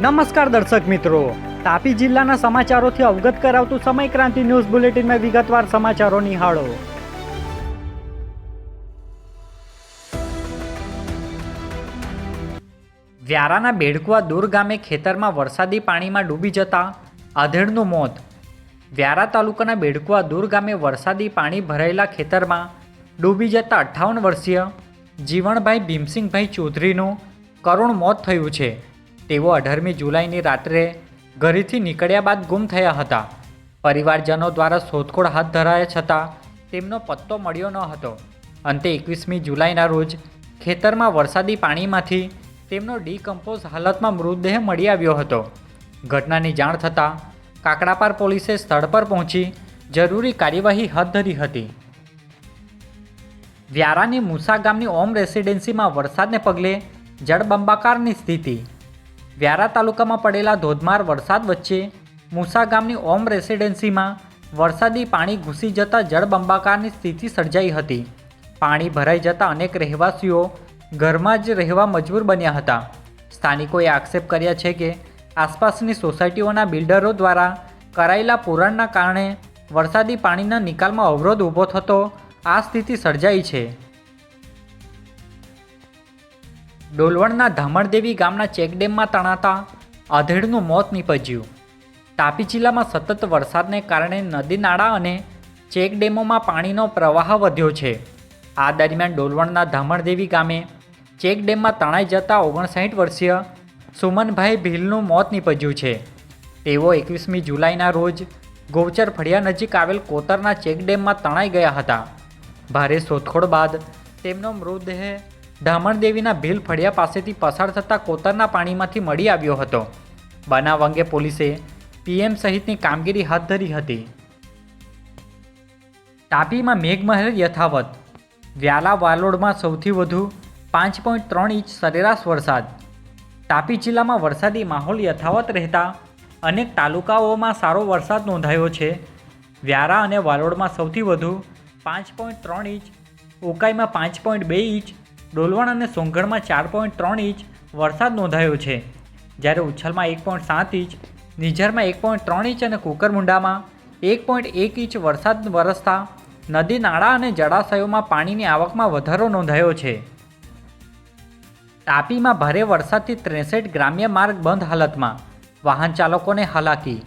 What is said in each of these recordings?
નમસ્કાર દર્શક મિત્રો, તાપી જિલ્લાના સમાચારોથી અવગત કરાવતું સમય ક્રાંતિ ન્યૂઝ બુલેટિનમાં વિગતવાર સમાચારો નિહાળો. વ્યારાના બેડકુવા દૂર ગામે ખેતરમાં વરસાદી પાણીમાં ડૂબી જતા આધેડનું મોત. વ્યારા તાલુકાના બેડકુવા દૂર ગામે વરસાદી પાણી ભરાયેલા ખેતરમાં ડૂબી જતા 58 વર્ષીય જીવણભાઈ ભીમસિંહભાઈ ચૌધરીનું કરુણ મોત થયું છે. તેઓ 18મી જુલાઈની રાત્રે ઘરેથી નીકળ્યા બાદ ગુમ થયા હતા. પરિવારજનો દ્વારા શોધખોળ હાથ ધરાયા છતાં તેમનો પત્તો મળ્યો ન હતો. અંતે 21મી જુલાઈના રોજ ખેતરમાં વરસાદી પાણીમાંથી તેમનો ડીકમ્પોઝ હાલતમાં મૃતદેહ મળી આવ્યો હતો. ઘટનાની જાણ થતાં કાકડાપાર પોલીસે સ્થળ પર પહોંચી જરૂરી કાર્યવાહી હાથ ધરી હતી. વ્યારાની મુસા ગામની ઓમ રેસિડેન્સીમાં વરસાદને પગલે જળબંબાકારની સ્થિતિ. વ્યારા તાલુકામાં પડેલા ધોધમાર વરસાદ વચ્ચે મુસા ગામની ઓમ રેસિડેન્સીમાં વરસાદી પાણી ઘૂસી જતાં જળબંબાકારની સ્થિતિ સર્જાઈ હતી. પાણી ભરાઈ જતાં અનેક રહેવાસીઓ ઘરમાં જ રહેવા મજબૂર બન્યા હતા. સ્થાનિકોએ આક્ષેપ કર્યા છે કે આસપાસની સોસાયટીઓના બિલ્ડરો દ્વારા કરાયેલા પુરાણના કારણે વરસાદી પાણીના નિકાલમાં અવરોધ ઊભો થતો આ સ્થિતિ સર્જાઈ છે. ડોલવણના ધામણદેવી ગામના ચેકડેમમાં તણાતા આધેડનું મોત નીપજ્યું. તાપી જિલ્લામાં સતત વરસાદને કારણે નદી નાળા અને ચેકડેમોમાં પાણીનો પ્રવાહ વધ્યો છે. આ દરમિયાન ડોલવણના ધામણદેવી ગામે ચેકડેમમાં તણાઈ જતા 59 વર્ષીય સુમનભાઈ ભીલનું મોત નીપજ્યું છે. તેઓ 21મી જુલાઈના રોજ ગૌચર ફળિયા નજીક આવેલ કોતરના ચેકડેમમાં તણાઈ ગયા હતા. ભારે શોધખોળ બાદ તેમનો મૃતદેહ ધામણદેવીના ભીલ ફળિયા પાસેથી પસાર થતાં કોતરના પાણીમાંથી મળી આવ્યો હતો. બનાવ અંગે પોલીસે પીએમ સહિતની કામગીરી હાથ ધરી હતી. તાપીમાં મેઘમહેર યથાવત. વ્યાલા વાલોડમાં સૌથી વધુ 5.3 ઇંચ સરેરાશ વરસાદ. તાપી જિલ્લામાં વરસાદી માહોલ યથાવત રહેતા અનેક તાલુકાઓમાં સારો વરસાદ નોંધાયો છે. વ્યારા અને વાલોડમાં સૌથી વધુ 5.3 ઇંચ, ઉકાઈમાં 5.2 ઇંચ, ડોલવણ અને સોંગઢમાં 4.3 ઇંચ વરસાદ નોંધાયો છે. જ્યારે ઉછલમાં 1.7 ઇંચ, નિઝરમાં 1.3 ઇંચ અને કુકરમુંડામાં 1.1 ઇંચ વરસાદ વરસતા નદી નાળા અને જળાશયોમાં પાણીની આવકમાં વધારો નોંધાયો છે. તાપીમાં ભારે વરસાદથી 63 ગ્રામ્ય માર્ગ બંધ હાલતમાં, વાહન ચાલકોને હાલાકી.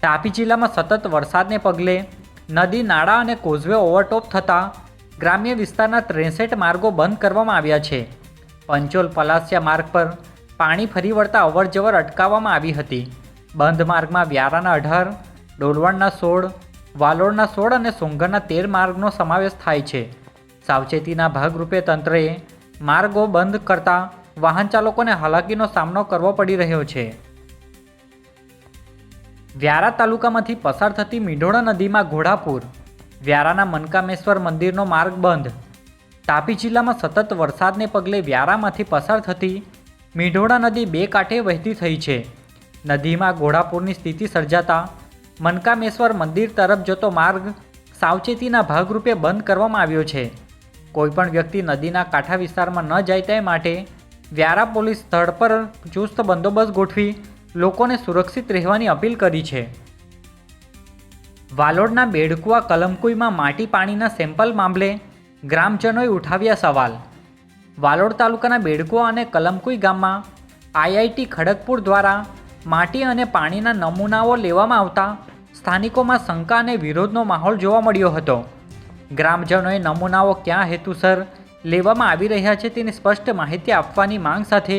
તાપી જિલ્લામાં સતત વરસાદને પગલે નદી નાળા અને કોઝવે ઓવરટોપ થતાં ગ્રામ્ય વિસ્તારના 63 માર્ગો બંધ કરવામાં આવ્યા છે. પંચોલ પલાસિયા માર્ગ પર પાણી ફરી વળતા અવરજવર અટકાવવામાં આવી હતી. બંધ માર્ગમાં વ્યારાના 18, ડોલવણના 16, વાલોડના 16 અને સોંગઢના 13 માર્ગનો સમાવેશ થાય છે. સાવચેતીના ભાગરૂપે તંત્રએ માર્ગો બંધ કરતા વાહન ચાલકોને હાલાકીનો સામનો કરવો પડી રહ્યો છે. વ્યારા તાલુકામાંથી પસાર થતી મીંઢોળા નદીમાં ઘોડાપૂર. વ્યારાના મનકામેશ્વર મંદિરનો માર્ગ બંધ. તાપી જિલ્લામાં સતત વરસાદને પગલે વ્યારામાંથી પસાર થતી મીંઢોળા નદી બે કાંઠે વહેતી થઈ છે. નદીમાં ઘોડાપૂરની સ્થિતિ સર્જાતા મનકામેશ્વર મંદિર તરફ જતો માર્ગ સાવચેતીના ભાગરૂપે બંધ કરવામાં આવ્યો છે. કોઈપણ વ્યક્તિ નદીના કાંઠા વિસ્તારમાં ન જાય તે માટે વ્યારા પોલીસ સ્થળ પર ચુસ્ત બંદોબસ્ત ગોઠવી લોકોને સુરક્ષિત રહેવાની અપીલ કરી છે. વાલોડના બેડકુવા કલમકુઈમાં માટી પાણીના સેમ્પલ મામલે ગ્રામજનોએ ઉઠાવ્યા સવાલ. વાલોડ તાલુકાના બેડકુવા અને કલમકુઈ ગામમાં આઈઆઈટી ખડગપુર દ્વારા માટી અને પાણીના નમૂનાઓ લેવામાં આવતા સ્થાનિકોમાં શંકા અને વિરોધનો માહોલ જોવા મળ્યો હતો. ગ્રામજનોએ નમૂનાઓ ક્યાં હેતુસર લેવામાં આવી રહ્યા છે તેની સ્પષ્ટ માહિતી આપવાની માંગ સાથે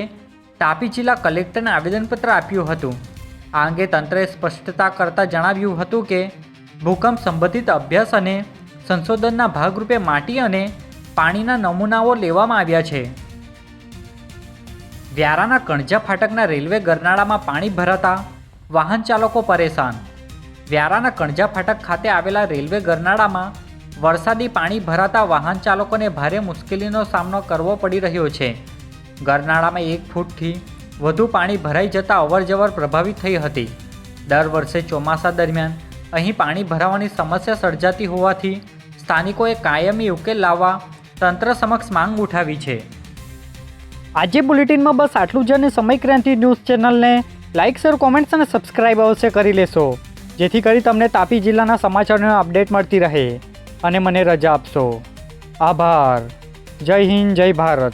તાપી જિલ્લા કલેક્ટરને આવેદનપત્ર આપ્યું હતું. આ અંગે તંત્રએ સ્પષ્ટતા કરતાં જણાવ્યું હતું કે ભૂકંપ સંબંધિત અભ્યાસ અને સંશોધનના ભાગરૂપે માટી અને પાણીના નમૂનાઓ લેવામાં આવ્યા છે. વ્યારાના કણજા ફાટકના રેલવે ગરનાળામાં પાણી ભરાતા વાહન ચાલકો પરેશાન. વ્યારાના કણજા ફાટક ખાતે આવેલા રેલવે ગરનાળામાં વરસાદી પાણી ભરાતા વાહન ચાલકોને ભારે મુશ્કેલીનો સામનો કરવો પડી રહ્યો છે. ગરનાળામાં 1 ફૂટથી વધુ પાણી ભરાઈ જતાં અવરજવર પ્રભાવિત થઈ હતી. દર વર્ષે ચોમાસા દરમિયાન અહીં પાણી ભરાવાની સમસ્યા સર્જાતી હોવાથી સ્થાનિકોએ કાયમી ઉકેલ લાવવા તંત્ર સમક્ષ માંગ ઉઠાવી છે. આજે બુલેટિનમાં બસ આટલું જ અને સમય ક્રાંતિ ન્યૂઝ ચેનલને લાઇક શેર કોમેન્ટ્સ અને સબસ્ક્રાઇબ અવશ્ય કરી લેશો, જેથી કરી તમને તાપી જિલ્લાના સમાચારોની અપડેટ મળતી રહે અને મને રજા આપશો. આભાર. જય હિન્દ, જય ભારત.